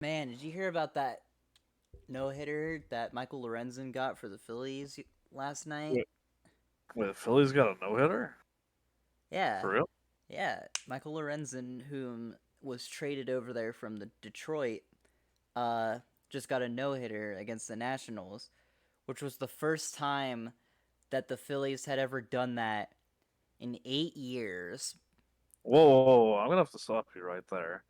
Man, did you hear about that no hitter that Michael Lorenzen got for the Phillies last night? Wait, Philly's got a no-hitter? Yeah, For real? yeah. Michael Lorenzen, whom was traded over there from the Detroit, just got a no hitter against the Nationals, which was the first time that the Phillies had ever done that in 8 years. Whoa, I'm gonna have to stop you right there.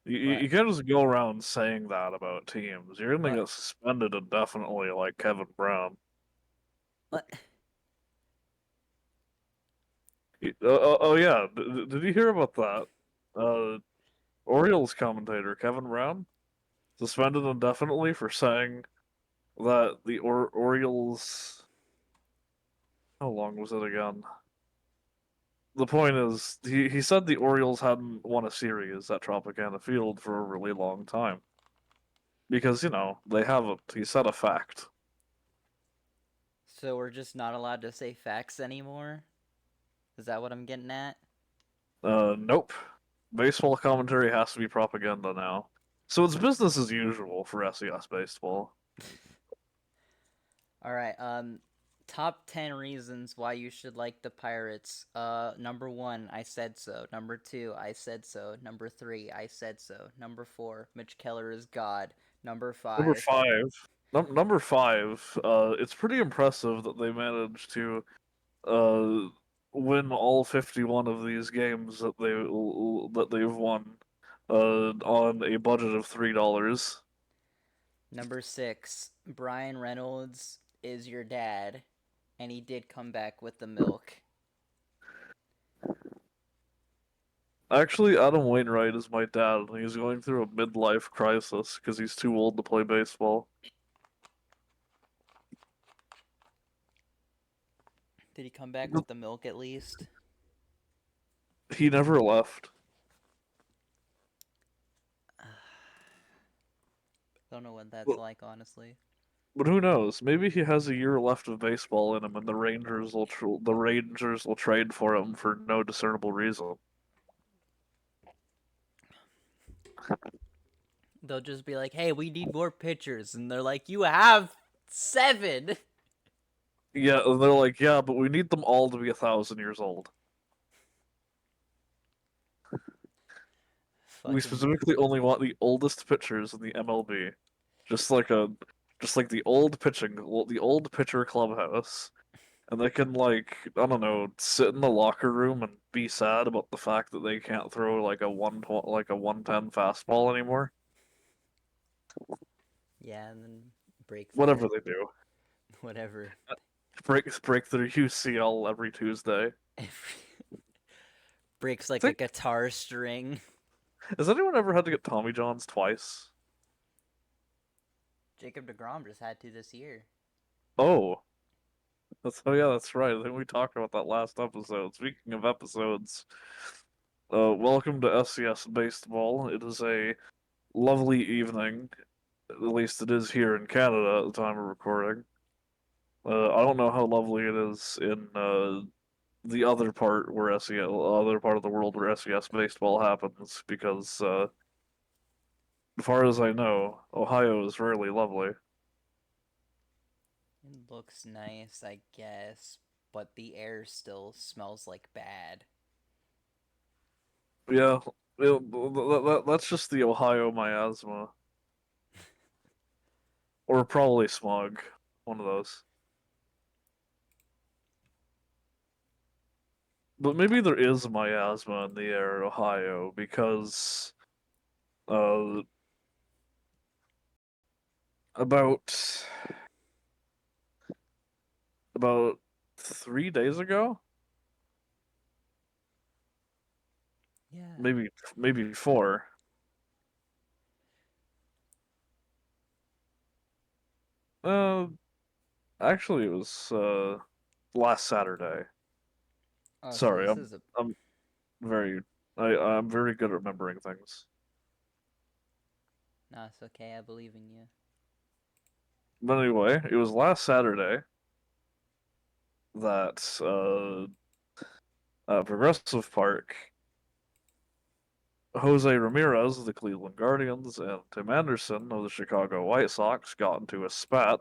But You can't just go around saying that about teams. You're gonna but get suspended indefinitely like Kevin Brown. what? Oh yeah, did you hear about that? Uh, Orioles commentator Kevin Brown suspended indefinitely for saying that the Orioles. How long was it again? The point is, he said the Orioles hadn't won a series at Tropicana Field for a really long time. Because, they haven't. He said a fact. So we're just not allowed to say facts anymore? Is that what I'm getting at? Nope. Baseball commentary has to be propaganda now. So it's business as usual for SES baseball. All right. Top 10 reasons why you should like the Pirates. Number one, I said so. Number two, I said so. Number three, I said so. Number four, Mitch Keller is God. Number Number five, five. Number five. It's pretty impressive that they managed to uh win all 51 of these games that they've won on a budget of $3. number six, Brian Reynolds is your dad, and he did come back with the milk. Actually, Adam Wainwright is my dad, and he's going through a midlife crisis because he's too old to play baseball. Did he come back with the milk at least? He never left. Don't know what that's But, like, honestly. but who knows? Maybe he has a year left of baseball in him, and the Rangers will trade for him for no discernible reason. They'll just be like, hey, we need more pitchers. And they're like, you have seven. Yeah, and they're like, yeah, but we need them all to be 1,000 years old. We Fucking. specifically only want the oldest pitchers in the MLB, just like a, just like the old pitcher clubhouse. And they can I don't know, sit in the locker room and be sad about the fact that they can't throw like a 110 fastball anymore. Yeah, and then break Whatever their they do, whatever. break their UCL every Tuesday. Breaks like a Think guitar string. has anyone ever had to get Tommy Johns twice? Jacob DeGrom just had to this year. Oh, yeah, that's right. I think we talked about that last episode. Speaking of episodes, welcome to SCS Baseball. It is a lovely evening. At least it is here in Canada at the time of recording. I don't know how lovely it is in the other part of the world where SES baseball happens, because as far as I know, Ohio is rarely lovely. It looks nice, I guess, but the air still smells like bad. Yeah, that's just the Ohio miasma, or probably smog, one of those. But maybe there is miasma in the air, Ohio, because uh, about about 3 days ago, Yeah. maybe four. Uh, Actually, it was last Saturday. Oh, so Sorry, this is a. I'm very I'm very good at remembering things. No, it's okay. I believe in you. But anyway, it was last Saturday that Progressive Park Jose Ramirez of the Cleveland Guardians and Tim Anderson of the Chicago White Sox got into a spat.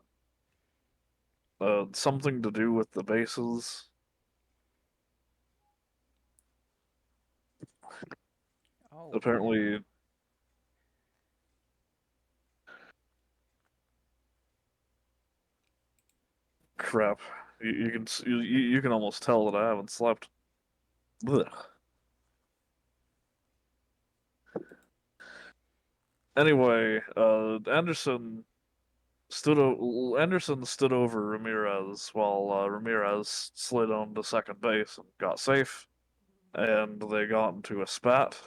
Something to do with the bases. Oh, Apparently, crap. You can almost tell that I haven't slept. Ugh. Anyway, Anderson stood over Ramirez while Ramirez slid on to second base and got safe, and they got into a spat.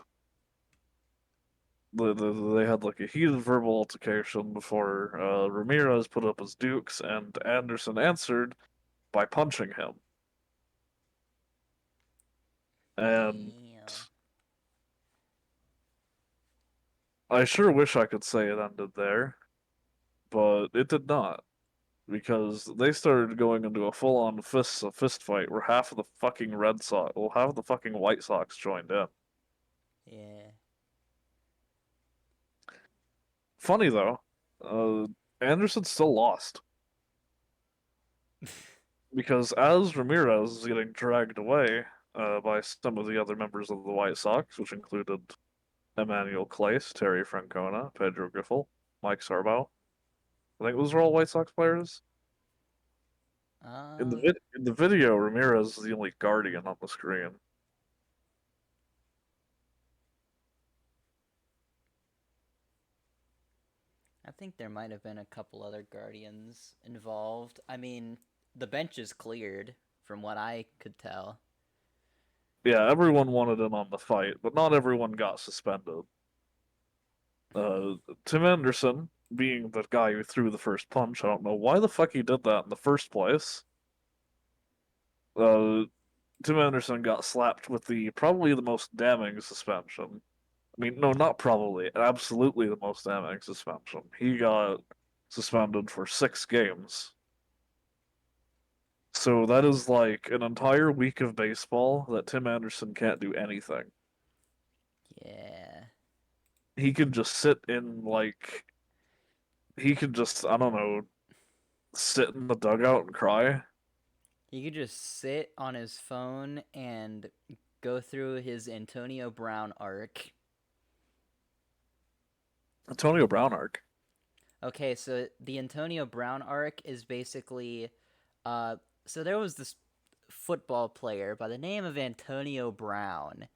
They had like a heated verbal altercation before Ramirez put up his dukes, and Anderson answered by punching him. And damn. I sure wish I could say it ended there, but it did not, because they started going into a full-on fist fight where half of the fucking half of the fucking White Sox joined in. Yeah. Funny though, uh, Anderson still lost because as Ramirez is getting dragged away by some of the other members of the White Sox, which included Emmanuel Clace, Terry Francona, Pedro Giffel, Mike Sarbo. I think those are all White Sox players. um, In the video, Ramirez is the only Guardian on the screen. I think there might have been a couple other Guardians involved. I mean, the bench is cleared, from what I could tell. Yeah, everyone wanted in on the fight, but not everyone got suspended. Uh, Tim Anderson, being the guy who threw the first punch, I don't know why the fuck he did that in the first place. Uh, Tim Anderson got slapped with the probably the most damning suspension. I mean, no, not probably, absolutely the most damning suspension. He got suspended for 6 games. So that is like an entire week of baseball that Tim Anderson can't do anything. Yeah. He can just sit in like he could just I don't know sit in the dugout and cry. He could just sit on his phone and go through his Antonio Brown arc. Antonio Brown arc. Okay, so the Antonio Brown arc is basically uh so there was this football player by the name of Antonio Brown,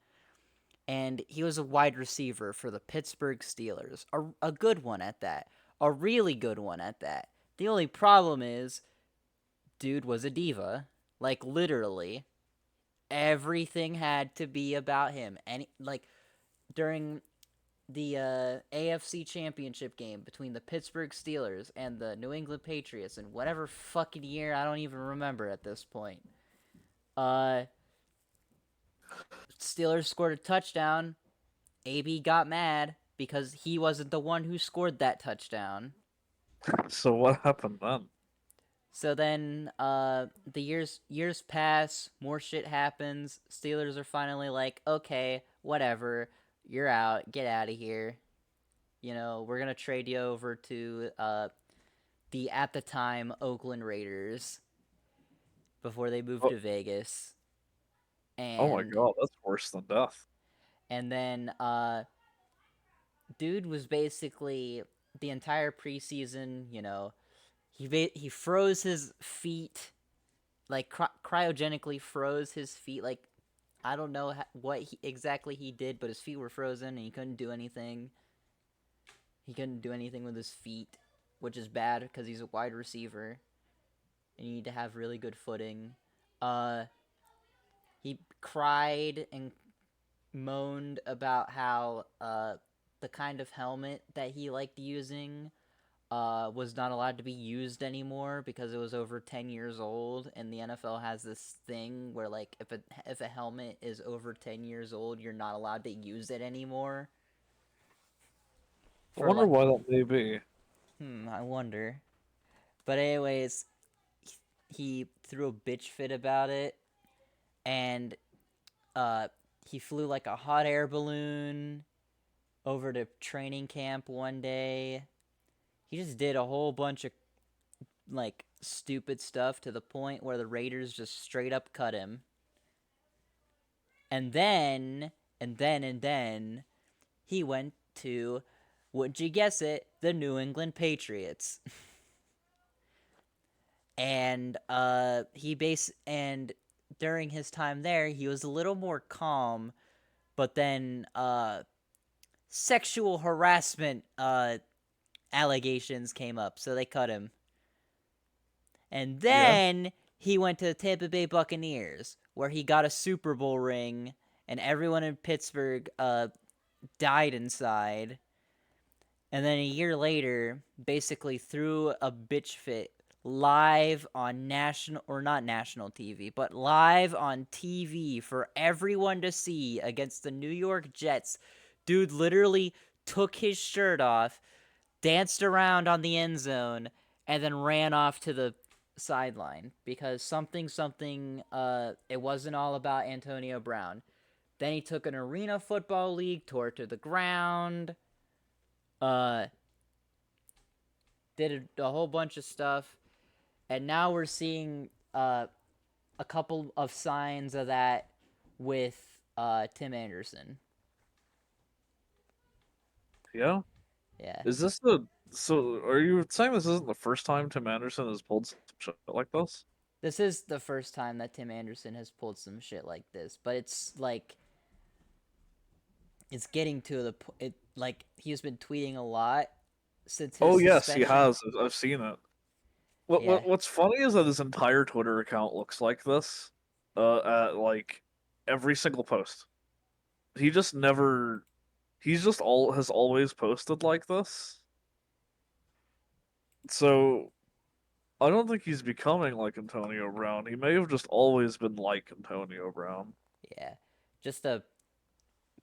and he was a wide receiver for the Pittsburgh Steelers. A good one at that. A really good one at that. The only problem is dude was a diva. Like literally everything had to be about him. And like during the AFC Championship game between the Pittsburgh Steelers and the New England Patriots in whatever fucking year I don't even remember at this point. Uh, Steelers scored a touchdown. AB got mad because he wasn't the one who scored that touchdown. So what happened then? So then, the years pass, more shit happens. Steelers are finally like, okay, whatever, you're out, get out of here. You know, we're gonna trade you over to the at the time Oakland Raiders before they moved Oh, to Vegas, oh my and god, that's worse than death. then dude was basically the entire preseason. You know, he froze his feet, like cryogenically froze his feet. Like I don't know what exactly he did, but his feet were frozen and he couldn't do anything. He couldn't do anything with his feet, which is bad because he's a wide receiver and you need to have really good footing. Uh, he cried and moaned about how the kind of helmet that he liked using was not allowed to be used anymore because it was over 10 years old, and the NFL has this thing where like if a helmet is over 10 years old, you're not allowed to use it anymore. I For wonder like, why that may be. I wonder. But anyways, he threw a bitch fit about it, and uh he flew like a hot air balloon. over to training camp one day. He just did a whole bunch of like stupid stuff to the point where the Raiders just straight up cut him. And then he went to, would you guess it, the New England Patriots. And and during his time there, he was a little more calm, but then sexual harassment allegations came up, so they cut him. And Yeah. then he went to the Tampa Bay Buccaneers, where he got a Super Bowl ring, and everyone in Pittsburgh died inside. And then a year later, basically threw a bitch fit live on national, or not national TV, but live on TV for everyone to see against the New York Jets. Dude literally took his shirt off, danced around on the end zone, and then ran off to the sideline because it wasn't all about Antonio Brown. Then he took an arena football league, tore it to the ground, uh, did a whole bunch of stuff, and now we're seeing a couple of signs of that with Tim Anderson. Yeah. Yeah, Is this the so? Are you saying this isn't the first time Tim Anderson has pulled some shit like this? this is the first time that Tim Anderson has pulled some shit like this, but it's like it's getting to the it like he's been tweeting a lot since his Oh yes, he suspension. has. I've seen it. Yeah, What's funny is that his entire Twitter account looks like this. At like every single post. He just never. He's just all has always posted like this. So I don't think he's becoming like Antonio Brown. He may have just always been like Antonio Brown. yeah, just a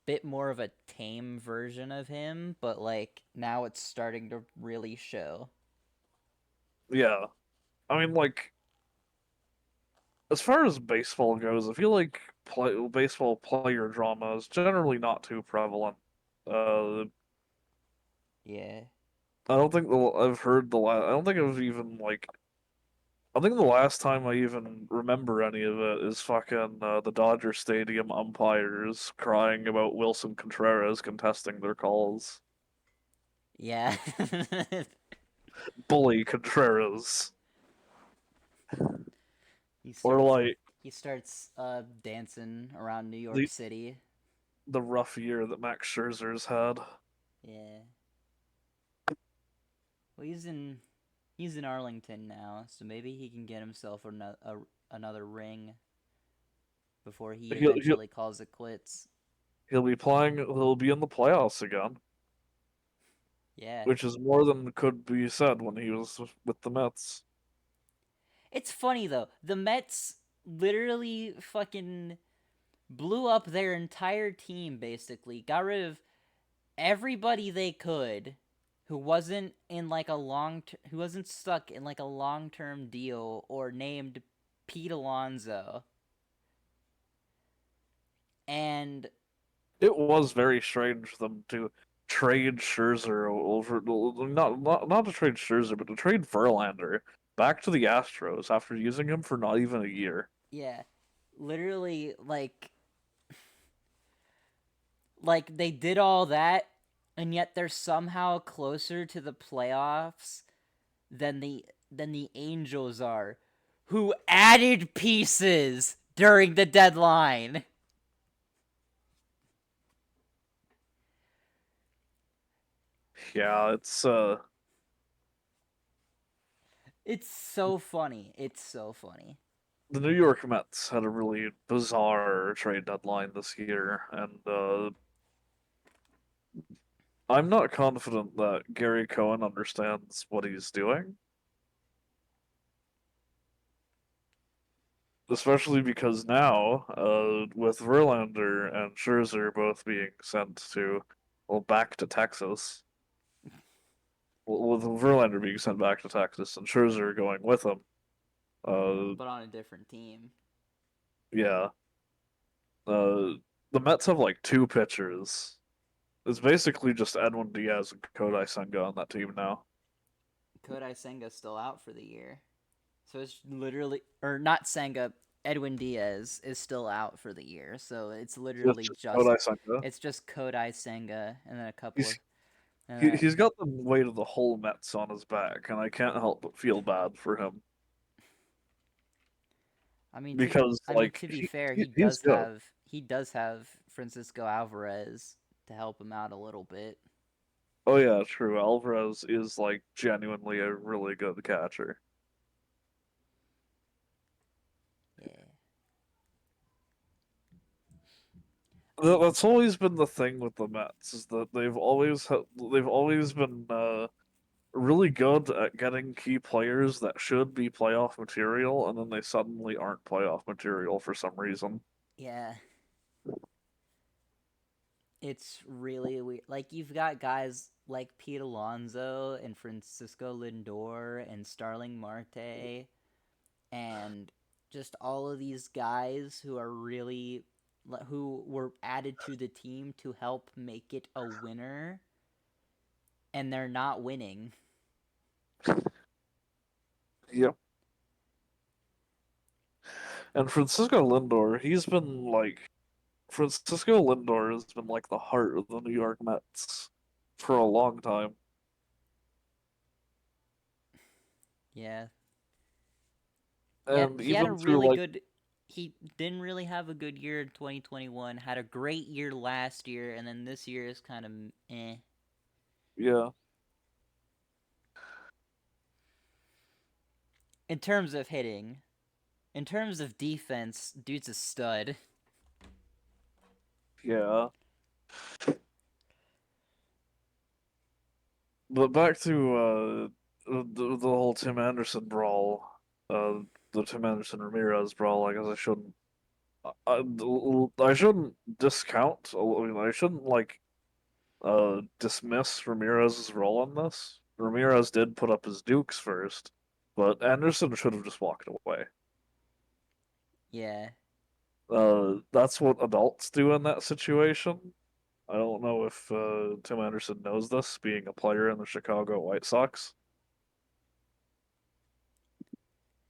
bit more of a tame version of him, but like now it's starting to really show. Yeah. I mean, like, as far as baseball goes, I feel like baseball player drama is generally not too prevalent. Uh, Yeah, I don't think I've heard the last. I don't think I've even like. I think the last time I even remember any of it is fucking the Dodger Stadium umpires crying about Wilson Contreras contesting their calls. yeah. Bully Contreras. he Or starts like he starts dancing around New York the City. the rough year that Max Scherzer's had. Yeah. Well, he's in Arlington now, so maybe he can get himself another ring before he He'll he'll eventually calls it quits. he'll be playing. He'll be in the playoffs again, Yeah. which is more than could be said when he was with the Mets. It's funny though. The Mets literally fucking blew up their entire team basically. Got rid of everybody they could who wasn't in like who wasn't stuck in like a long-term deal or named Pete Alonso. And It was very strange for them to trade Scherzer over not to trade Scherzer, but to trade Verlander back to the Astros after using him for not even a year. yeah, literally like they did all that and yet they're somehow closer to the playoffs than the Angels are, who added pieces during the deadline. Yeah, it's It's so funny. It's so funny. the New York Mets had a really bizarre trade deadline this year, and I'm not confident that Gary Cohen understands what he's doing, especially because now, with Verlander and Scherzer both being sent to, well, back to Texas, well, with Verlander being sent back to Texas and Scherzer going with him, uh, But on a different team. yeah, uh, the Mets have like two pitchers It's basically just Edwin Diaz and Kodai Senga on that team now. Kodai Senga's still out for the year. So it's literally, or not Senga, Edwin Diaz is still out for the year. So it's It's literally just Kodai just, Senga. it's just Kodai Senga and then a couple He's of, and he's got the weight of the whole Mets on his back, and I can't help but feel bad for him I mean because to be fair, he's good. he does have Francisco Alvarez to help him out a little bit. Oh yeah, true. Alvarez is like genuinely a really good catcher. Yeah. That's always been the thing with the Mets is that they've always been really good at getting key players that should be playoff material, and then they suddenly aren't playoff material for some reason. Yeah. It's really weird. Like you've got guys like Pete Alonso and Francisco Lindor and Starling Marte and just all of these guys who are really who were added to the team to help make it a winner and they're not winning. Yep. And Francisco Lindor has been like the heart of the New York Mets for a long time. Yeah. And He had a even through really like good he didn't really have a good year in 2021. Had a great year last year and then this year is kind of eh. yeah, In terms of hitting, in terms of defense, dude's a stud. yeah. But back to the whole Tim Anderson brawl, uh the Tim Anderson Ramirez brawl, I guess I, I shouldn't discount. I mean, I shouldn't like dismiss Ramirez's role in this. Ramirez did put up his dukes first, but Anderson should have just walked away. Yeah. That's what adults do in that situation. I don't know if Tim Anderson knows this, being a player in the Chicago White Sox,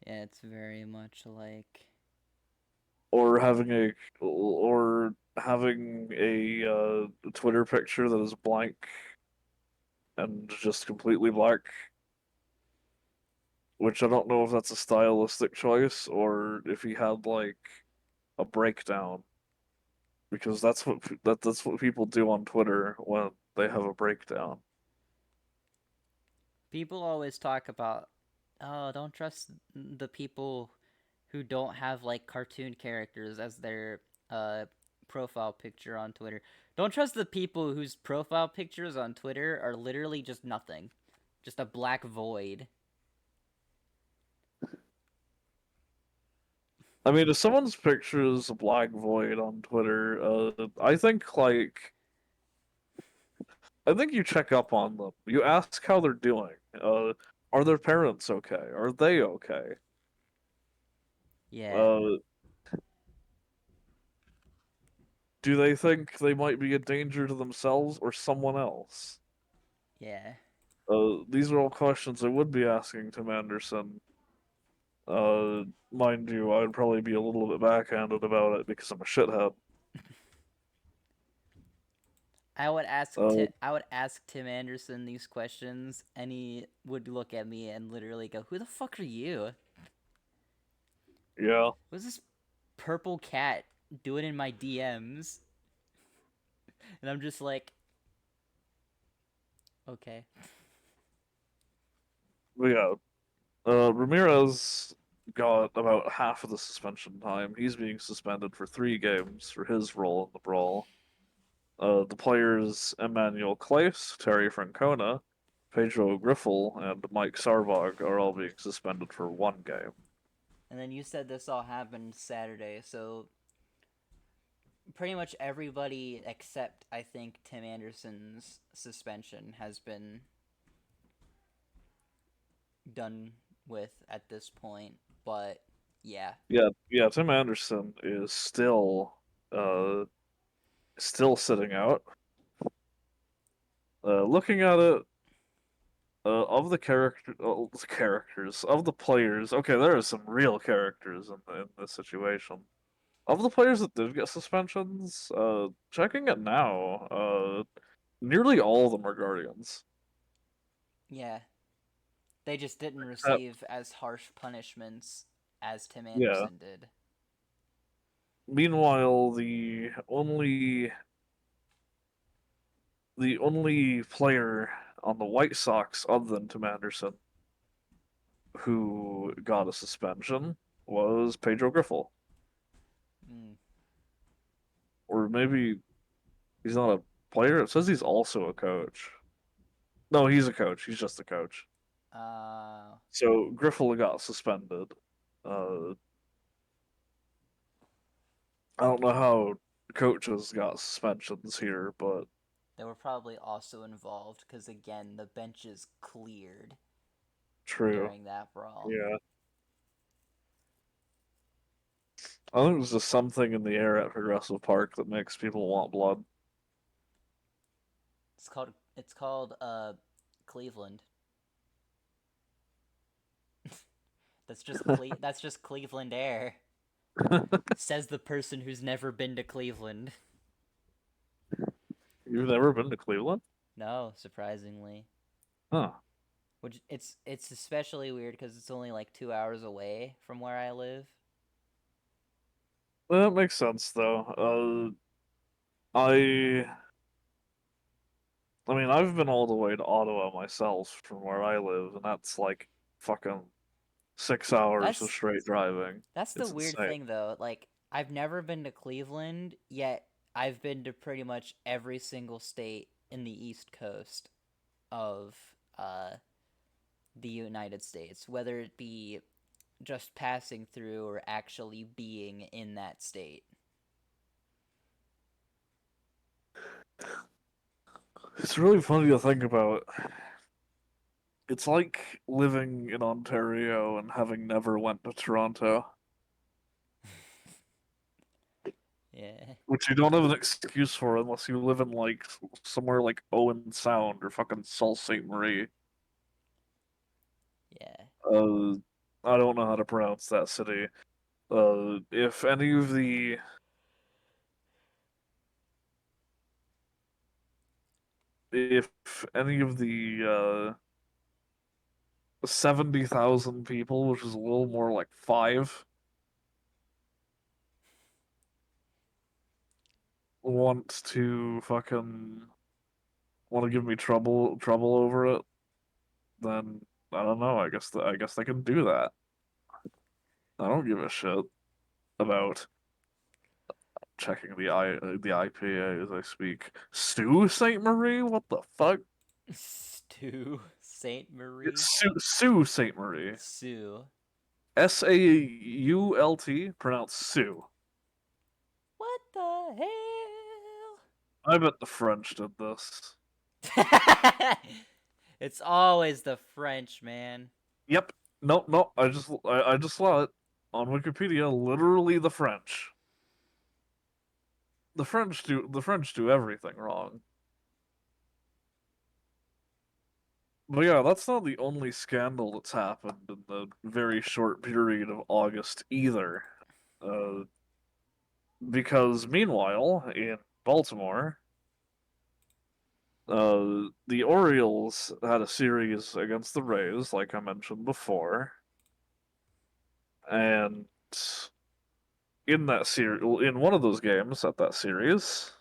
Yeah, it's very much like or having a Twitter picture that is blank and just completely black, which I don't know if that's a stylistic choice or if he had like a breakdown, because that's what people do on Twitter when they have a breakdown. people always talk about oh, don't trust the people who don't have like cartoon characters as their uh profile picture on Twitter. Don't trust the people whose profile pictures on Twitter are literally just nothing. Just a black void. I mean, if someone's picture is a black void on Twitter, I think you check up on them. You ask how they're doing. Are their parents okay? Are they okay? Yeah. Uh, do they think they might be a danger to themselves or someone else? Yeah. These are all questions I would be asking Tim Anderson. Mind you, I'd probably be a little bit backhanded about it because I'm a shithead. Uh, I would ask Tim Anderson these questions and he would look at me and literally go, "Who the fuck are you? yeah, What's this purple cat doing in my DMs?" And I'm just like, "Okay." but yeah. Ramirez got about half of the suspension time. He's being suspended for 3 games for his role in the brawl. The players Emmanuel Clace, Terry Francona, Pedro Griffel, and Mike Sarvog are all being suspended for 1 game. And then you said this all happened Saturday, so pretty much everybody except I think Tim Anderson's suspension has been done with at this point. But yeah, Yeah. Tim Anderson is uh still sitting out. Looking at it, of the characters of the players. Okay, there are some real characters in this situation. Of the players that did get suspensions, checking it now, nearly all of them are Guardians. Yeah, they just didn't Except, receive as harsh punishments as Tim yeah. Anderson did. Meanwhile, the only player on the White Sox other than Tim Anderson who got a suspension was Pedro Griffel. Mm. Or maybe he's not a player. It says he's also a coach. No, he's a coach. He's just a coach. Uh, So Griffel got suspended. Uh, I don't know how coaches got suspensions here, but they were probably also involved because again, the benches cleared true. during that brawl. Yeah. I think there's just something in the air at Progressive Park that makes people want blood. It's called Cleveland. That's just Cleveland air. Says the person who's never been to Cleveland. You've never been to Cleveland? No, surprisingly. Huh. Which it's especially weird because it's only like 2 hours away from where I live. Well, that makes sense though. I I mean, I've been all the way to Ottawa myself from where I live, and that's like fucking 6 hours of That's straight driving. that's the It's weird insane. thing though. Like I've never been to Cleveland, yet I've been to pretty much every single state in the East Coast of uh the United States, whether it be just passing through or actually being in that state. It's really funny to think about. It's like living in Ontario and having never went to Toronto, Yeah. which you don't have an excuse for unless you live in like somewhere like Owen Sound or fucking Sault Ste. Marie. Yeah. Uh, I don't know how to pronounce that city. If any of the if any of the 70,000 people, which is a little more like five, want to fucking want to give me trouble over it, then I don't know. I guess they can do that. I don't give a shit about checking the IPA as I speak. Sault Ste. Marie? What the fuck? Stu Saint Marie It's Sault Ste. Marie. Sue. Sault, pronounced Sue. What the hell? I bet the French did this. It's always the French, man. Yep. No, no. I just saw it on Wikipedia. Literally the French. The French do everything wrong. But yeah, that's not the only scandal that's happened in the very short period of August either. Uh, because meanwhile, in Baltimore, the Orioles had a series against the Rays, like I mentioned before, and in that series, in one of those games at that series,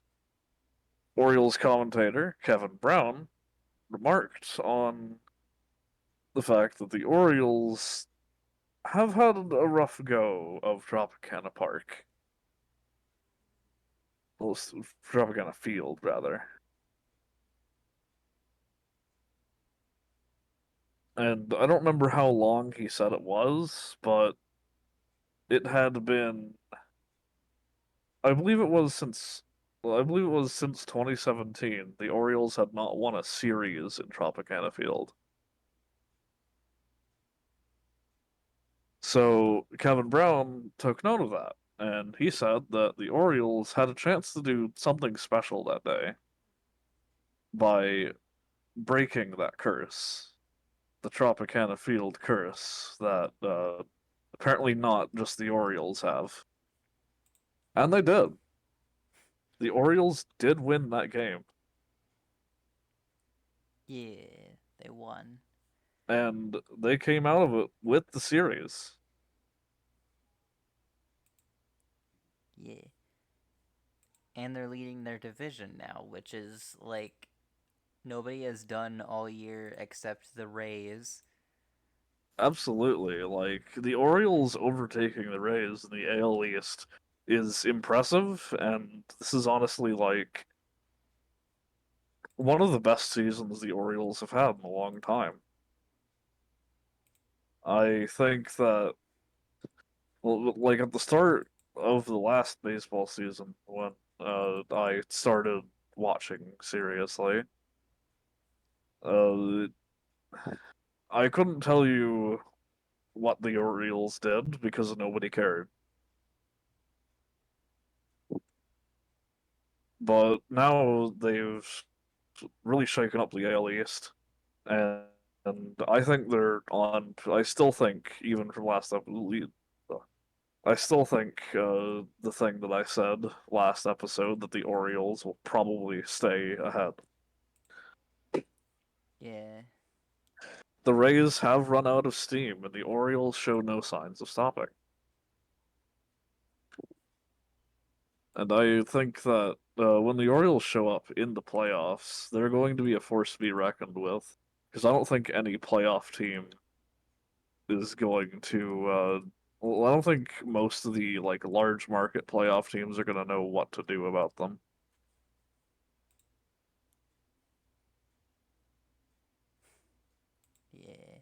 Orioles commentator Kevin Brown remarked on the fact that the Orioles have had a rough go of Tropicana Park. Well, Tropicana Field, rather. And I don't remember how long he said it was, but it had been, I believe it was since, well, I believe it was since 2017. The Orioles had not won a series in Tropicana Field. So Kevin Brown took note of that, and he said that the Orioles had a chance to do something special that day by breaking that curse, the Tropicana Field curse that apparently not just the Orioles have. And they did. The Orioles did win that game. Yeah, they won. And they came out of it with the series. Yeah. And they're leading their division now, which is like nobody has done all year except the Rays. Absolutely. Like, the Orioles overtaking the Rays in the AL East is impressive, and this is honestly, like, one of the best seasons the Orioles have had in a long time. I think that, well, like, at the start of the last baseball season, when I started watching seriously, uh, I couldn't tell you what the Orioles did because nobody cared. But now they've really shaken up the AL East, and, I think they're on. I still think, even from last episode, I still think the thing that I said last episode that the Orioles will probably stay ahead. Yeah. The Rays have run out of steam, and the Orioles show no signs of stopping. And I think that when the Orioles show up in the playoffs, they're going to be a force to be reckoned with. Because I don't think any playoff team is going to. Well, I don't think most of the like large market playoff teams are going to know what to do about them. Yeah.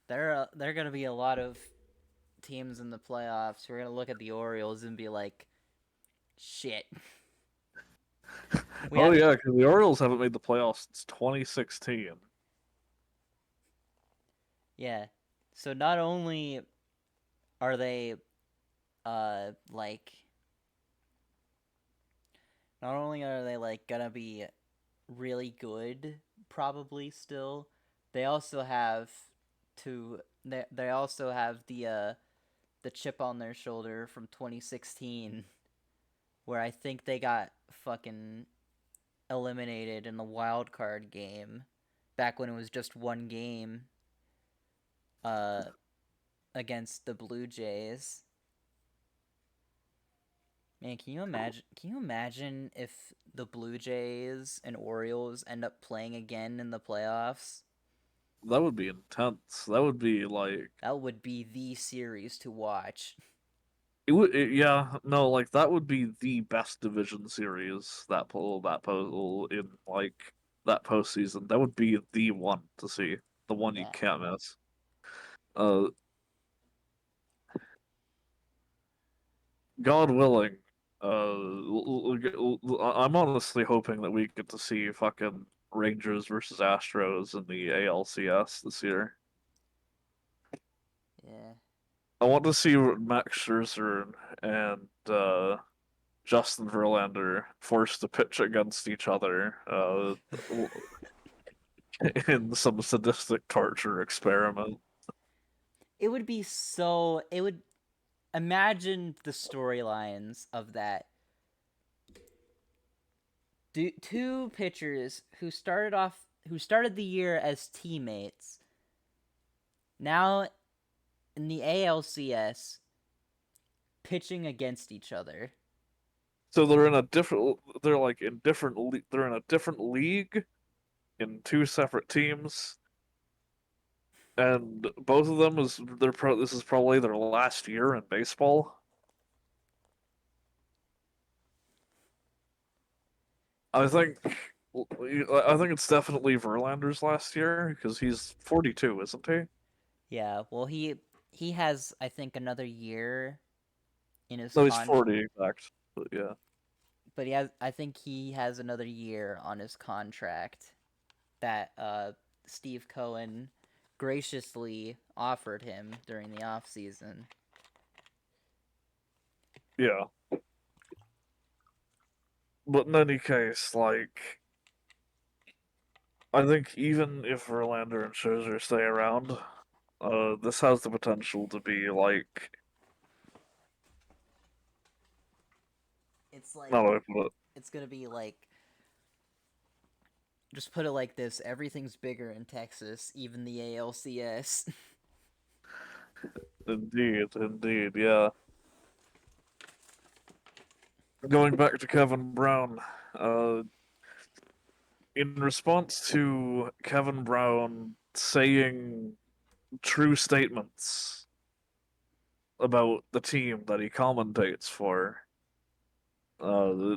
There are gonna be a lot of teams in the playoffs who are gonna look at the Orioles and be like, "Shit, we Oh haven't." yeah, because the Orioles haven't made the playoffs since 2016. Yeah. So not only are they like not only are they like gonna be really good probably still, they also have they also have the chip on their shoulder from 2016 where I think they got fucking eliminated in the wild card game back when it was just one game uh against the Blue Jays. Man, can you imagine if the Blue Jays and Orioles end up playing again in the playoffs? That would be intense. That would be like That would be the series to watch. it would. Yeah, no, like that would be the best division series that in like that postseason. That would be the one to see, the one you Yeah. can't miss. Uh, God willing, I'm honestly hoping that we get to see fucking Rangers versus Astros in the ALCS this year. Yeah. I want to see Max Scherzer and Justin Verlander forced to pitch against each other in some sadistic torture experiment. It would imagine the storylines of that. Two pitchers who started the year as teammates now in the ALCS pitching against each other. So they're in a different. They're like in different. They're in a different league in two separate teams, and both of them is this is probably their last year in baseball. I think I think it's definitely Verlander's last year because he's 42, isn't he? Yeah, well he has I think another year in his No, he's con 40 exact. But yeah, but he has I think he has another year on his contract that Steve Cohen graciously offered him during the off season. yeah. But in any case, like I think even if Verlander and Scherzer stay around, this has the potential to be like, It's like not how I put it. it's gonna be like, just put it like this: everything's bigger in Texas, even the ALCS. Indeed, indeed, yeah. Going back to Kevin Brown, uh, in response to Kevin Brown saying true statements about the team that he commentates for, uh,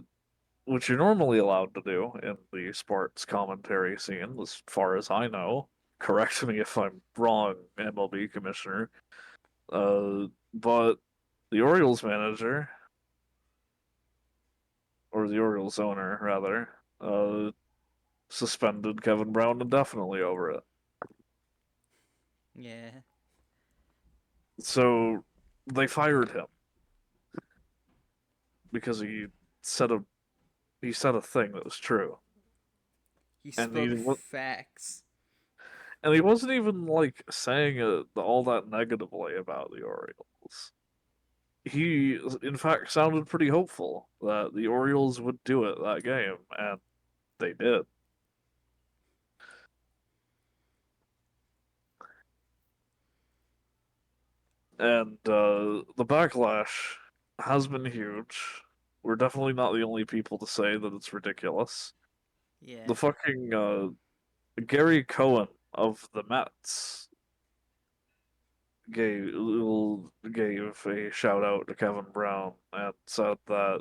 which you're normally allowed to do in the sports commentary scene, as far as I know. Correct me if I'm wrong, MLB commissioner. But the Orioles manager, or the Orioles owner, rather, suspended Kevin Brown indefinitely over it. Yeah, So they fired him because said a he said a thing that was true, he and spoke facts. he wasn't even like saying all that negatively about the Orioles. He, in fact, sounded pretty hopeful that the Orioles would do it that game, and they did. And the backlash has been huge. We're definitely not the only people to say that it's ridiculous. The Yeah, fucking Gary Cohen of the Mets gave a shout out to Kevin Brown and said that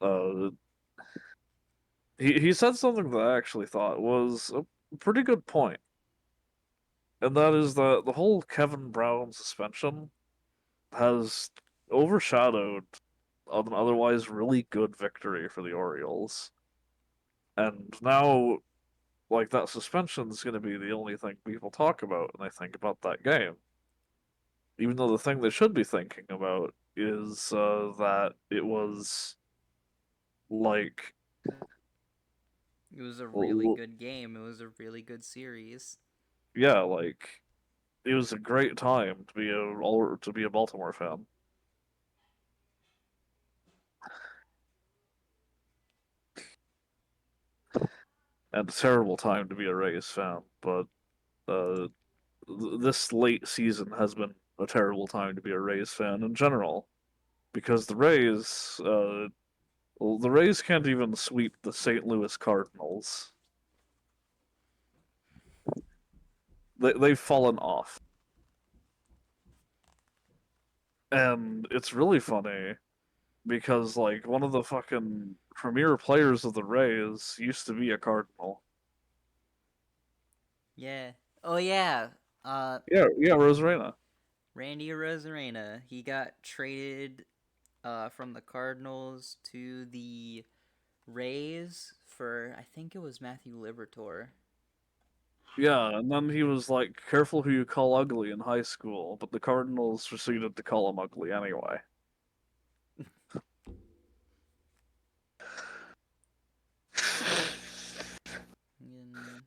uh, he said something that I actually thought was a pretty good point, and that is that the whole Kevin Brown suspension has overshadowed an otherwise really good victory for the Orioles, and now like that suspension is going to be the only thing people talk about when they think about that game. Even though the thing they should be thinking about is that it was like, it was a really good game. It was a really good series. yeah, like it was a great time to be a Baltimore fan, and a terrible time to be a Rays fan. But uh, this late season has been a terrible time to be a Rays fan in general because the Rays can't even sweep the St. Louis Cardinals. They've fallen off, and it's really funny because like one of the fucking premier players of the Rays used to be a Cardinal. Yeah. Oh yeah. Yeah, yeah, Rosarena. Randy Arozarena. He got traded from the Cardinals to the Rays for, I think it was Matthew Libertor. Yeah, and then he was like, "Careful who you call ugly" in high school, but the Cardinals proceeded to call him ugly anyway. And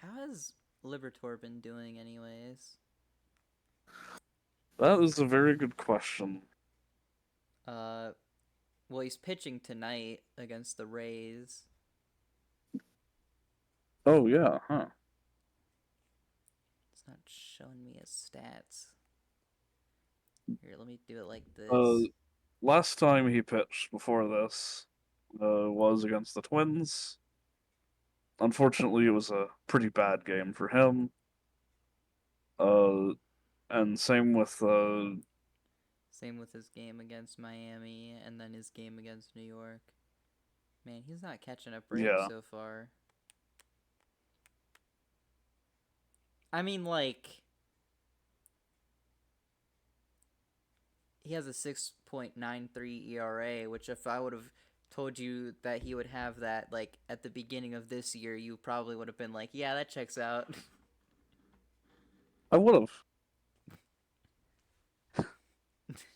how has Libertor been doing, anyways? That is a very good question. Uh, well, he's pitching tonight against the Rays. Oh yeah, huh? It's not showing me his stats. Here, let me do it like Uh, this. last time he pitched before this was against the Twins. Unfortunately, it was a pretty bad game for him. Uh, and same with Same with his game against Miami and then his game against New York. Man, he's not catching a break yeah. so far. I mean, like, he has a 6.93 ERA, which if I would have told you that he would have that, like, at the beginning of this year, you probably would have been like, yeah, that checks out. I would have.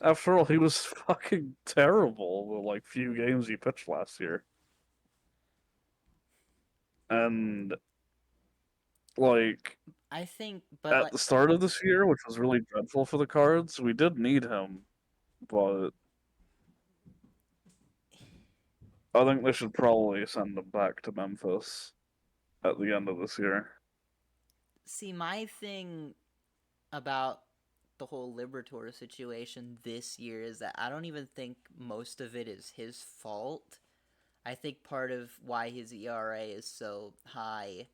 After all, he was fucking terrible the like few games he pitched last year. And Like I think, but at like, the start of this year, which was really dreadful for the Cards, we did need him, but I think they should probably send him back to Memphis at the end of this year. see, my thing about the whole Libertor situation this year is that I don't even think most of it is his fault. I think part of why his ERA is so high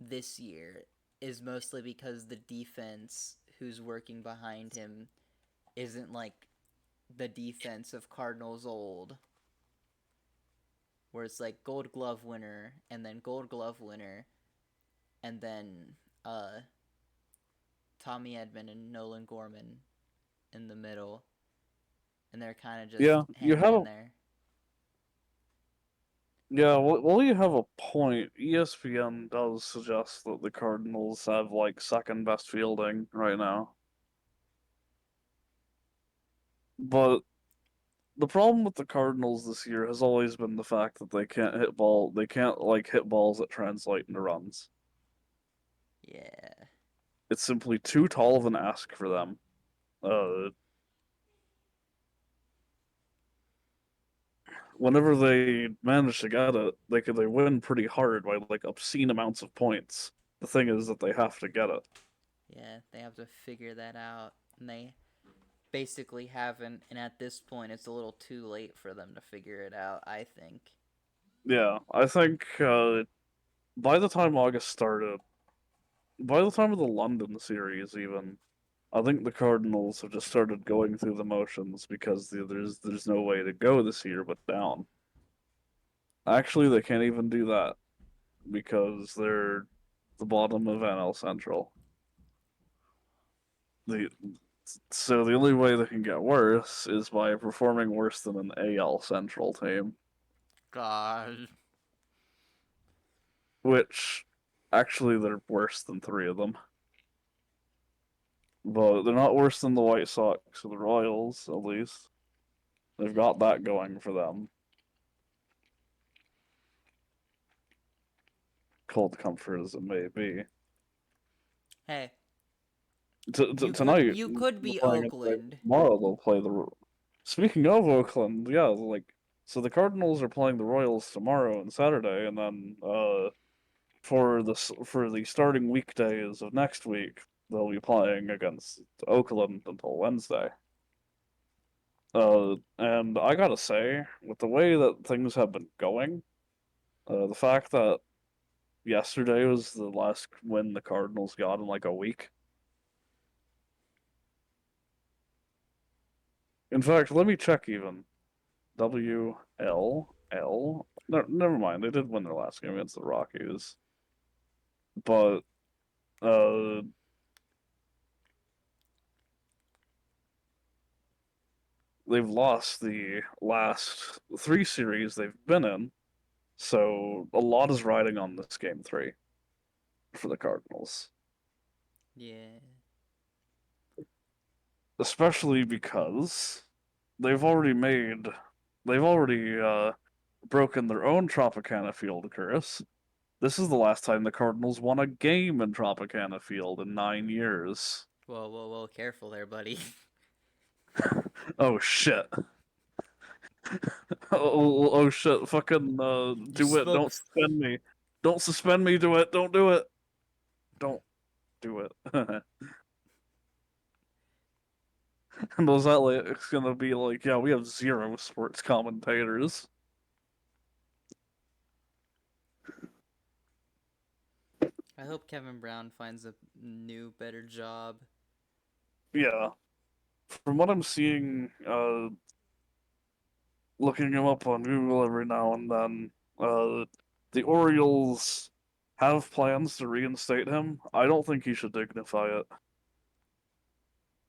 this year is mostly because the defense who's working behind him isn't like the defense of Cardinals old, where it's like Gold Glove winner and then Gold Glove winner and then uh Tommy Edman and Nolan Gorman in the middle, and they're kind of just Yeah, you hanging have in a there. yeah. Well, you have a point. ESPN does suggest that the Cardinals have like second best fielding right now, but the problem with the Cardinals this year has always been the fact that they can't like hit balls that translate into runs. Yeah, It's simply too tall of an ask for them. Uh, Whenever they manage to get it, they win pretty hard by like obscene amounts of points. The thing is that they have to get it. yeah, they have to figure that out, and they basically haven't. And at this point, it's a little too late for them to figure it out, I think. Yeah, I think by the time August started, by the time of the London series, even, I think the Cardinals have just started going through the motions because there's no way to go this year but down. Actually, they can't even do that because they're the bottom of NL Central. The So the only way they can get worse is by performing worse than an AL Central team, God. which actually they're worse than three of them. But they're not worse than the White Sox or the Royals, at least. They've got that going for them. Cold comfort as it may be. Hey, Tonight, you could they're be playing it. Oakland. Tomorrow they'll play the. Speaking of Oakland, yeah, like so the Cardinals are playing the Royals tomorrow and Saturday, and then for the starting weekdays of next week, they'll be playing against Oakland until Wednesday. And I gotta say, with the way that things have been going, the fact that yesterday was the last win the Cardinals got in like a week. In fact, let me check even. WLL. No, never mind. They did win their last game against the Rockies, but uh, they've lost the last three series they've been in. So a lot is riding on this game three for the Cardinals, Yeah. especially because they've already made, they've already broken their own Tropicana Field curse. This is the last time the Cardinals won a game in Tropicana Field in 9 years. Whoa, whoa, whoa! Careful there, buddy. Oh shit! Oh shit! Fucking You do it! spoke. Don't suspend me! Don't suspend me! Do it! Don't do it! Don't do it! And those outlets gonna be like, yeah, we have zero sports commentators. I hope Kevin Brown finds a new, better job. Yeah, from what I'm seeing, looking him up on Google every now and then, the Orioles have plans to reinstate him. I don't think he should dignify it.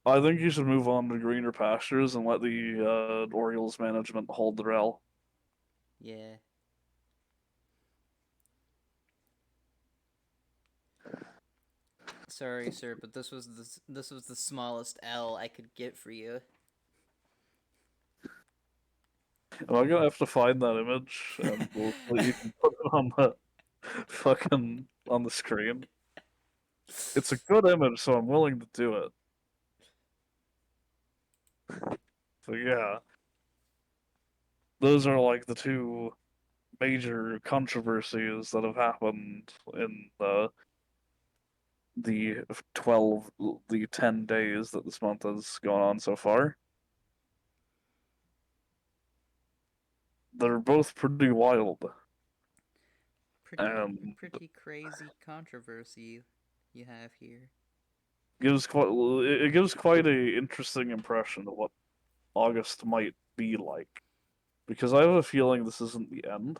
I think he should move on to greener pastures and let the Orioles management hold the rail. Yeah. Sorry, sir, but this was the smallest L I could get for you. Am I gonna have to find that image and we'll, you can put it on the fucking on the screen. It's a good image, so I'm willing to do it. So yeah, those are like the two major controversies that have happened in the 12, the 10 days that this month has gone on so far. They're both pretty wild, and Pretty crazy controversy you have here. it gives quite a interesting impression of what August might be like. Because I have a feeling this isn't the end.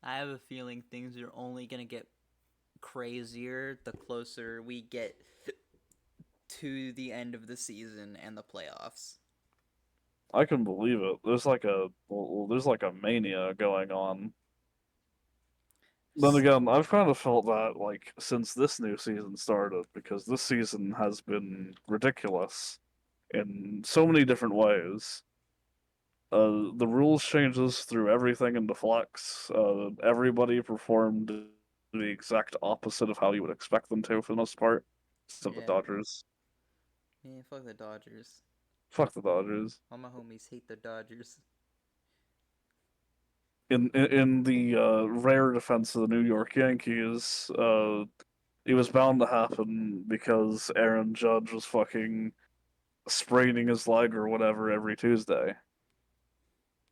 I have a feeling things are only gonna get crazier the closer we get to the end of the season and the playoffs. I can believe it. There's like a mania going on. Then again, I've kind of felt that like since this new season started, because this season has been ridiculous in so many different ways. The rules changes threw everything into flux. Everybody performed the exact opposite of how you would expect them to for the most part, except the Yeah, Dodgers. yeah, fuck the Dodgers. Fuck the Dodgers. All my homies hate the Dodgers. In the rare defense of the New York Yankees, it was bound to happen because Aaron Judge was fucking spraining his leg or whatever every Tuesday,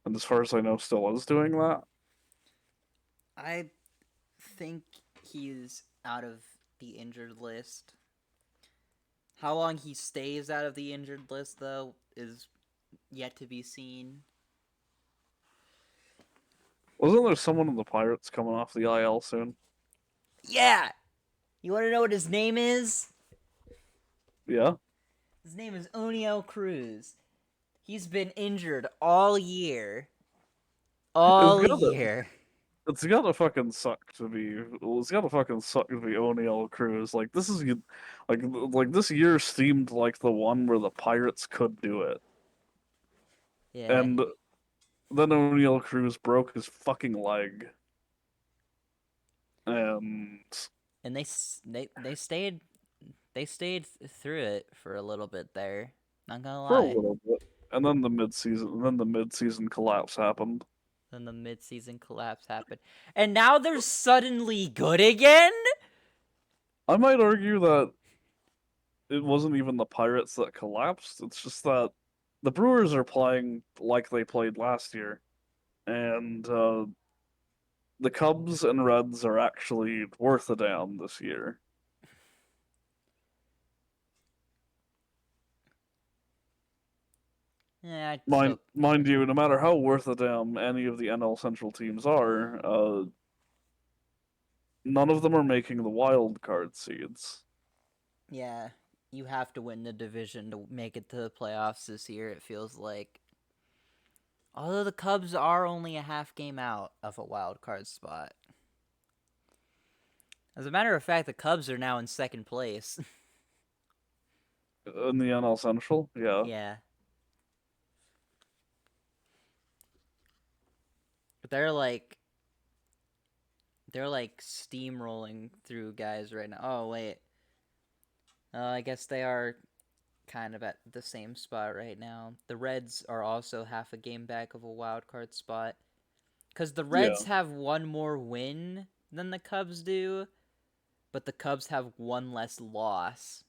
and as far as I know, still is doing that. I think he's out of the injured list. How long he stays out of the injured list, though, is yet to be seen. Wasn't there someone in the Pirates coming off the IL soon? Yeah! You want to know what his name is? Yeah, His name is Oniel Cruz. He's been injured all year. it's All gotta year. it's gotta fucking suck to be. Well, it's gotta fucking suck to be O'Neal Cruz. Like this is like this year seemed like the one where the Pirates could do it, Yeah. and then O'Neal Cruz broke his fucking leg, and And they stayed through it for a little bit there. Not gonna for a lie. little bit, and then the mid season collapse happened. Then the mid-season collapse happened. And now they're suddenly good again? I might argue that it wasn't even the Pirates that collapsed. It's just that the Brewers are playing like they played last year, and the Cubs and Reds are actually worth a damn this year. Yeah, I'd Mind still. mind you, no matter how worth a damn any of the NL Central teams are, none of them are making the wild card seeds. Yeah, you have to win the division to make it to the playoffs this year, it feels like. Although the Cubs are only a half game out of a wild card spot. As a matter of fact, the Cubs are now in second place. In the NL Central, yeah. Yeah. But they're like steamrolling through guys right now. Oh wait. I guess they are kind of at the same spot right now. The Reds are also half a game back of a wild card spot. Because the Yeah, Reds have one more win than the Cubs do, but the Cubs have one less loss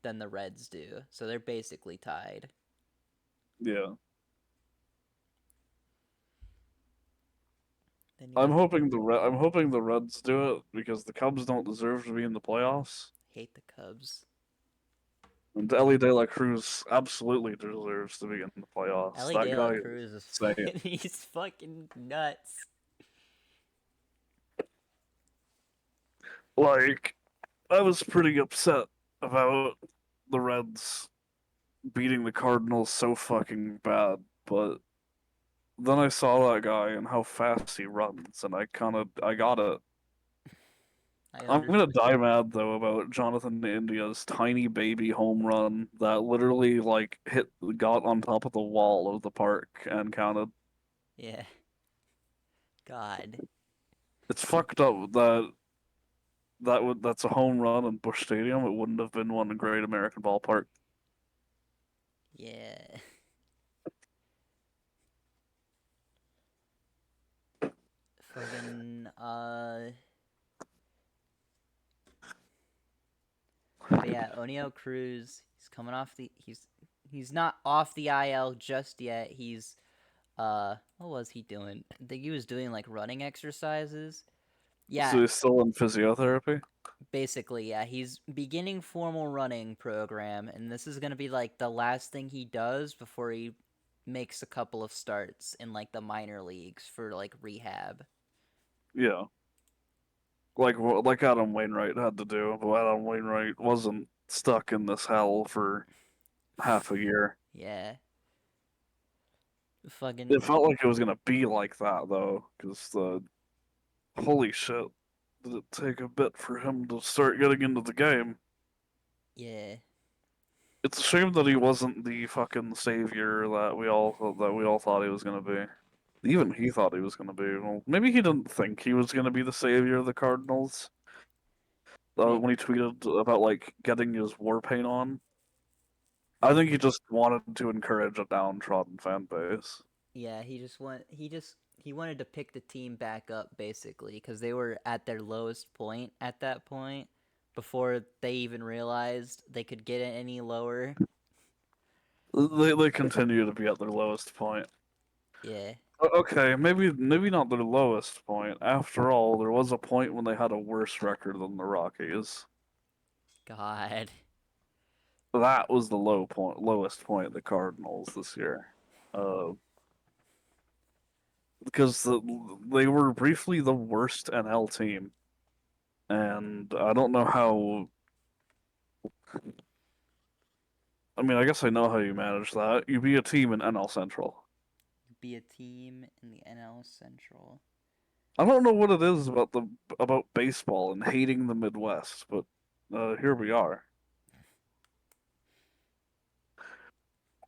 than the Reds do. So they're basically tied. yeah. Then you I'm got hoping I'm hoping the Reds do it because the Cubs don't deserve to be in the playoffs. hate the Cubs. And Ellie De La Cruz absolutely deserves to be in the playoffs. Ellie That De La guy is Cruz is insane. fucking, he's fucking nuts. Like, I was pretty upset about the Reds beating the Cardinals so fucking bad, but then I saw that guy and how fast he runs, and I got it. I I'm under gonna die mad though about Jonathan India's tiny baby home run that literally got on top of the wall of the park and counted. yeah. God. It's fucked up that that's a home run in Busch Stadium. It wouldn't have been one in Great American Ballpark. Yeah. Fucking but yeah, O'Neal Cruz, he's not off the IL just yet. He's what was he doing? I think he was doing like running exercises. Yeah, So he's still in physiotherapy. basically, yeah, he's beginning formal running program, and this is gonna be like the last thing he does before he makes a couple of starts in like the minor leagues for like rehab. Yeah, like Adam Wainwright had to do, but Adam Wainwright wasn't stuck in this hell for half a year. Yeah, It fucking felt like it was gonna be like that though, because the holy shit, did it take a bit for him to start getting into the game? yeah, It's a shame that he wasn't the fucking savior that we all thought he was gonna be. Even he thought he was gonna be. Well, maybe he didn't think he was gonna be the savior of the Cardinals. May- When he tweeted about like getting his war paint on, I he think he just wanted to encourage a downtrodden fan base. yeah, he wanted to pick the team back up basically because they were at their lowest point at that point before they even realized they could get it any lower. They continue to be at their lowest point. Yeah, Okay, maybe not their lowest point. After all, there was a point when they had a worse record than the Rockies. God. That was the lowest point of the Cardinals this year. Uh, because they were briefly the worst NL team, and I don't know how. I mean, I guess I know how you manage that. You be a team in NL Central. Be a team in the NL Central. I don't know what it is about baseball and hating the Midwest, but here we are.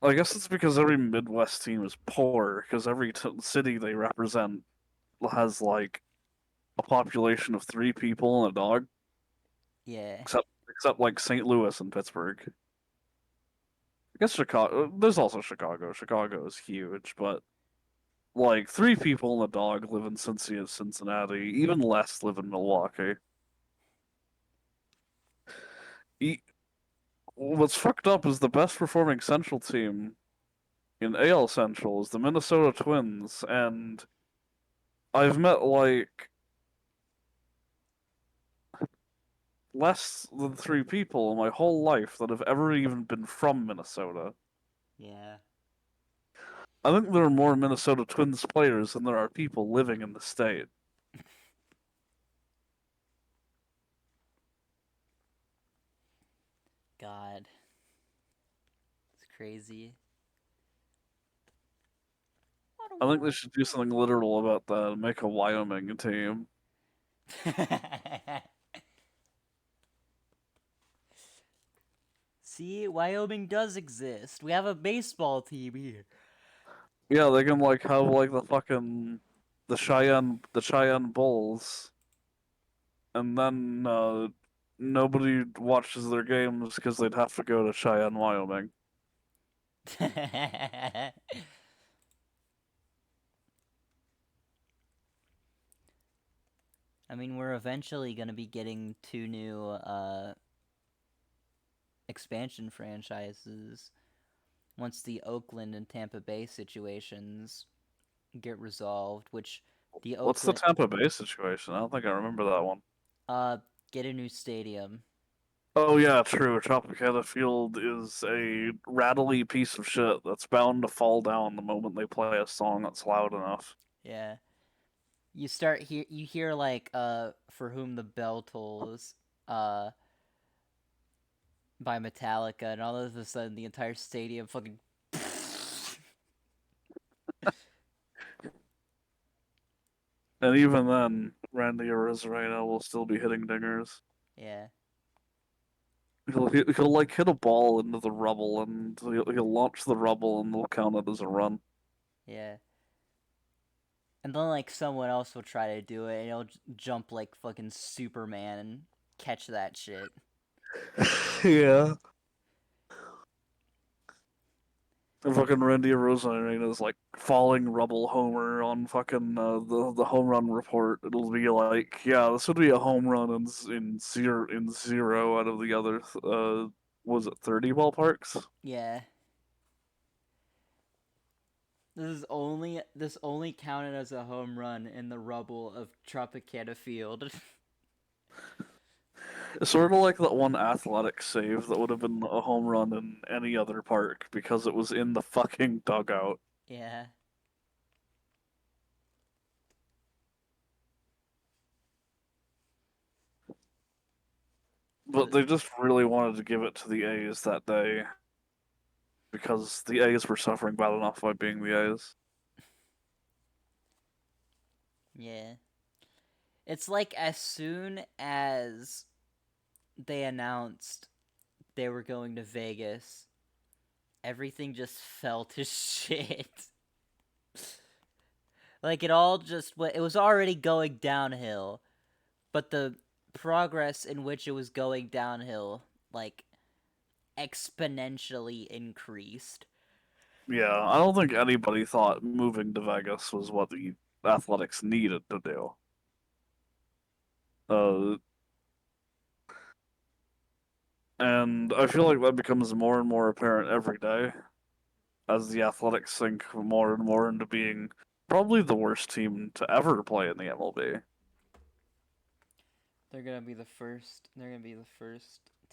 I guess it's because every Midwest team is poor, because every city they represent has like a population of 3 people and a dog, Yeah, except like St. Louis and Pittsburgh. I guess Chicago. There's also Chicago. Chicago is huge, but like 3 people and a dog live in Cincinnati. Even less live in Milwaukee. E- What's fucked up is the best performing Central team in AL Central is the Minnesota Twins, and I've met like less than 3 people in my whole life that have ever even been from Minnesota. yeah. I think there are more Minnesota Twins players than there are people living in the state. God, it's crazy. I I don't think they want should do something literal about that and make a Wyoming team. to. See, Wyoming does exist. We have a baseball team here. Yeah, they can like have like the Cheyenne Bulls, and then nobody watches their games because they'd have to go to Cheyenne, Wyoming. I mean, we're eventually going to be getting two new expansion franchises once the Oakland and Tampa Bay situations get resolved, which the What's the Oakland Tampa Bay situation? I don't think I remember that one. uh get a new stadium. Oh yeah, true. Tropicana Field is a rattly piece of shit that's bound to fall down the moment they play a song that's loud enough. Yeah. You hear like For Whom the Bell Tolls uh by Metallica, and all of a sudden the entire stadium fucking And even then, Randy Arozarena will still be hitting dingers. yeah. He'll like hit a ball into the rubble, and he'll launch the rubble, and they'll count it as a run. Yeah. And then like someone else will try to do it, and he'll jump like fucking Superman and catch that shit. Yeah. And fucking Randy Rosarena's like falling rubble homer on fucking the home run report. It'll be like, yeah, this would be a home run in zero out of the other was it 30 ballparks? Yeah, this only counted as a home run in the rubble of Tropicana Field. It's sort of like that one athletic save that would have been a home run in any other park because it was in the fucking dugout. Yeah, But they just really wanted to give it to the A's that day because the A's were suffering bad enough by being the A's. yeah. It's like as soon as they announced they were going to Vegas, everything just fell to shit. Like it was already going downhill, but the progress in which it was going downhill like exponentially increased. Yeah, I don't think anybody thought moving to Vegas was what the Athletics needed to do. Uh, and I feel like that becomes more and more apparent every day as the Athletics sink more and more into being probably the worst team to ever play in the MLB. They're gonna be the first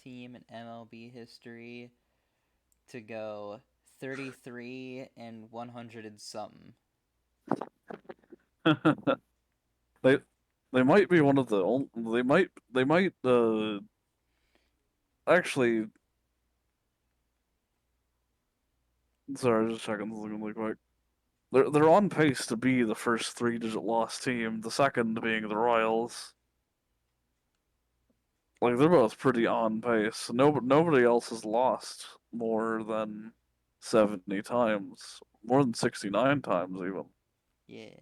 team in MLB history to go 33 and 100 and something. they they might be one of the only, they might actually, sorry, just checking looking really quick. They're on pace to be the first three-digit loss team, the second being the Royals. Like they're both pretty on pace. Nobody else has lost more than 70 times, more than 69 times even. Yeah.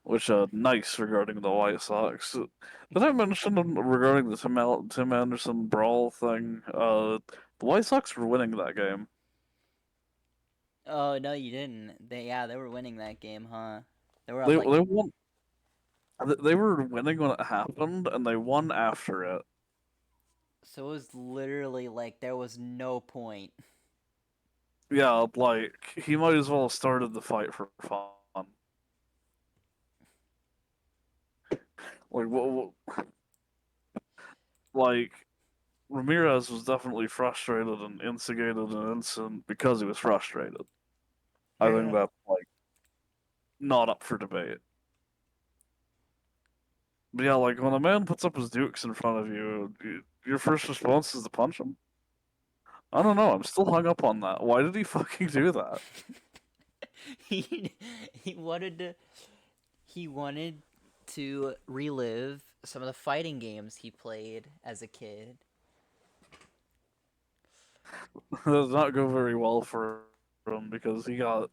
Which nice regarding the White Sox. Did I mention regarding the Tim Anderson brawl thing? The White Sox were winning that game. Oh no, you didn't. They were winning that game, huh? They were up like They won. They were winning when it happened, and they won after it. so it was literally like there was no point. Yeah, like he might as well have started the fight for fun. Like like Ramirez was definitely frustrated and instigated an incident because he was frustrated. I think Yeah. that's like not up for debate. But yeah, like when a man puts up his dukes in front of you, your first response is to punch him. I don't know. I'm still hung up on that. Why did he fucking do that? he he wanted to relive some of the fighting games he played as a kid. That does not go very well for him because he got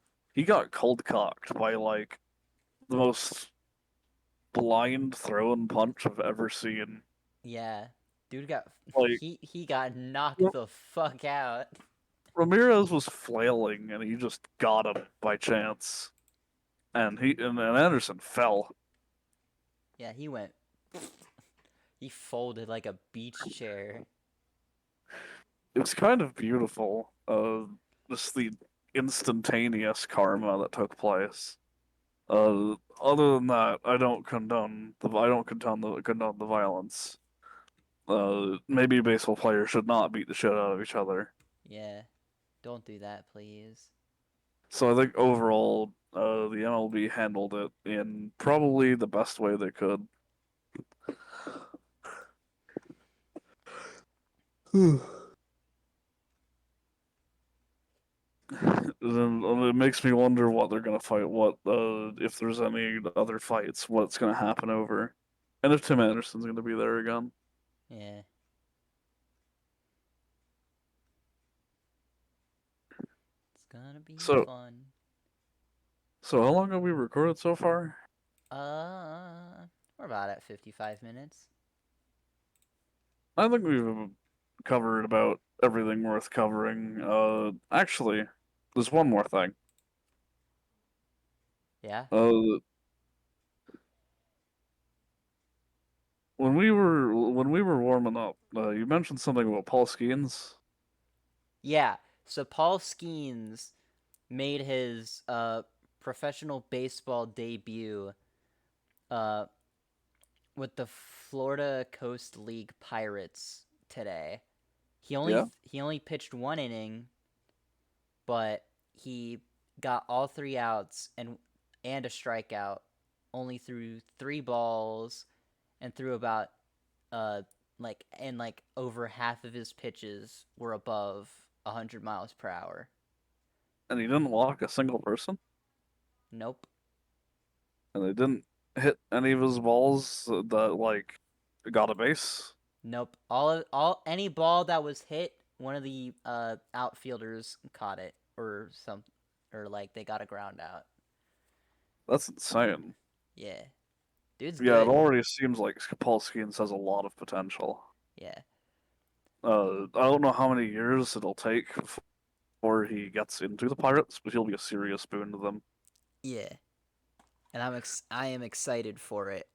cold cocked by like the most blind throw and punch I've ever seen. Yeah. Dude got Like he got knocked the fuck out. Ramirez was flailing and he just got him by chance. And Anderson fell. Yeah, he folded like a beach chair. It was kind of beautiful. Just the instantaneous karma that took place. Other than that, I don't condone the violence. Maybe baseball players should not beat the shit out of each other. Yeah. Don't do that, please. So I think overall, the MLB handled it in probably the best way they could. Then it makes me wonder what they're gonna fight. What if there's any other fights? What's gonna happen over, and if Tim Anderson's gonna be there again. Yeah. It's gonna be So fun. So how long have we recorded so far? We're about at 55 minutes. I think we've covered about everything worth covering. Actually, there's one more thing. Yeah? Uh, when we were warming up, you mentioned something about Paul Skeens. Yeah. So Paul Skeens made his professional baseball debut uh with the Florida Coast League Pirates today. Yeah, He only pitched 1 inning, but he got all 3 outs and a strikeout. Only threw 3 balls and threw about uh like over half of his pitches were above 100 miles per hour. and he didn't walk a single person, Nope. and they didn't hit any of his balls that like got a base. Nope. All any ball that was hit, one of the outfielders caught it or some or like they got a ground out. That's insane. Yeah. Dude's Yeah, it good. already seems like Paul Skeens has a lot of potential. Yeah. I don't know how many years it'll take before he gets into the Pirates, but he'll be a serious boon to them. Yeah. And I am excited for it.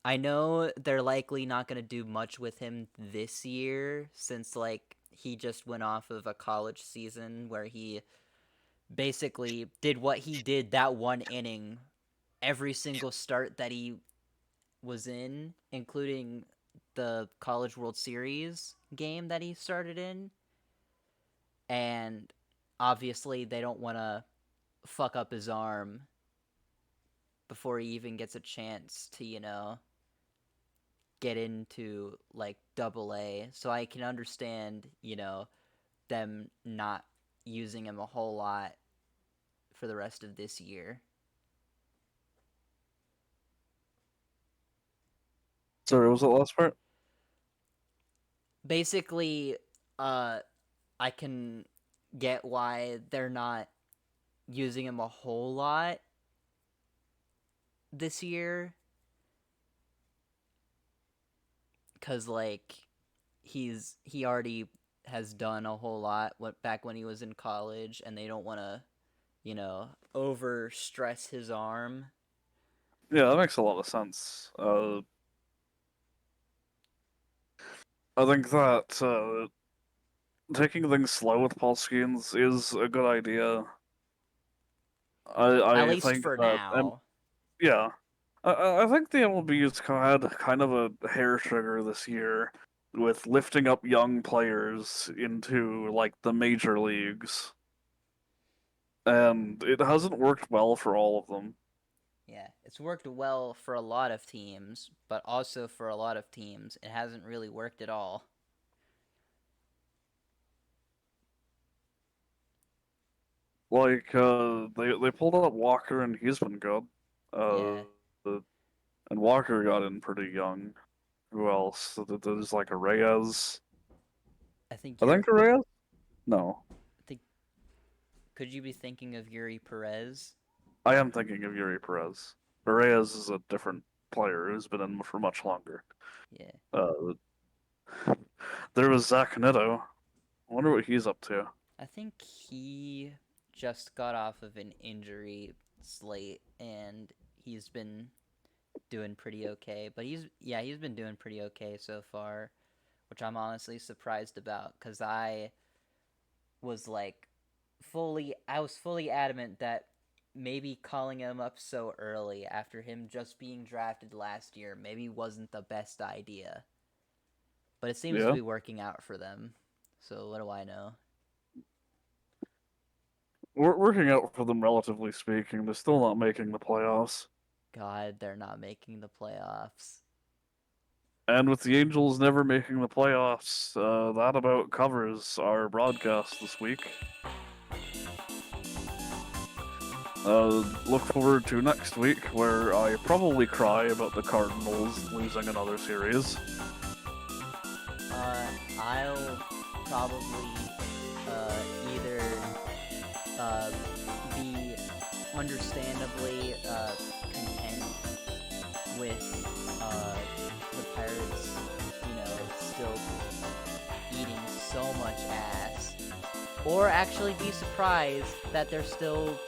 I know they're likely not going to do much with him this year since like he just went off of a college season where he basically did what he did that 1 inning every single start that he was in, including the College World Series game that he started in. And obviously, they don't want to fuck up his arm before he even gets a chance to, get into like double A. So I can understand, them not using him a whole lot for the rest of this year. Sorry, what was the last part? Basically, uh, I can get why they're not using him a whole lot this year because like he already has done a whole lot back when he was in college, and they don't want to over stress his arm. Yeah, that makes a lot of sense. I think that taking things slow with Paul Skeens is a good idea. At I least think for that, now. yeah, I think the MLB has had kind of a hair trigger this year with lifting up young players into like the major leagues, and it hasn't worked well for all of them. Yeah, it's worked well for a lot of teams, but also for a lot of teams it hasn't really worked at all. Like they pulled up Walker and he's been good. Yeah, Uh, and Walker got in pretty young. Who else? There's like a Reyes. I think I you're think a Reyes. No, I think could you be thinking of Yuri Perez? I am thinking of Yuri Perez. But Reyes is a different player who's been in for much longer. Yeah. Uh, there was Zach Nitto. I wonder what he's up to. I think he just got off of an injury slate and he's been doing pretty okay. But he's been doing pretty okay so far, which I'm honestly surprised about cuz was like I was fully adamant that maybe calling him up so early after him just being drafted last year maybe wasn't the best idea. But it seems to Yeah, be working out for them. So what do I know? we're working out for them relatively speaking. They're still not making the playoffs. God, they're not making the playoffs. And with the Angels never making the playoffs, that about covers our broadcast this week. Look forward to next week, where I probably cry about the Cardinals losing another series. I'll probably either uh, be understandably content with the Pirates, still eating so much ass, or actually be surprised that they're still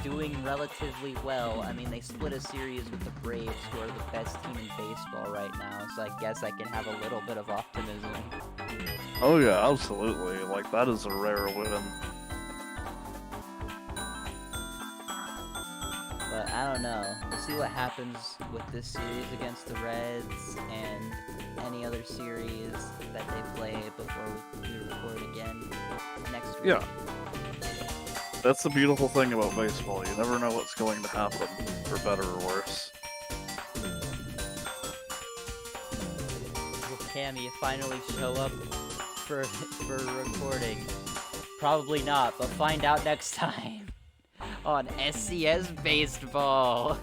doing relatively well. I mean, they split a series with the Braves, who are the best team in baseball right now, so I guess I can have a little bit of optimism. Oh yeah, absolutely. Like, that is a rare win. But I don't know. We'll see what happens with this series against the Reds and any other series that they play before we record again next week. Yeah. That's the beautiful thing about baseball. You never know what's going to happen, for better or worse. Will Cammy finally show up for recording? Probably not, but find out next time on SCS Baseball.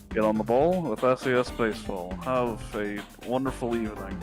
Get on the ball with SES Baseball. Have a wonderful evening.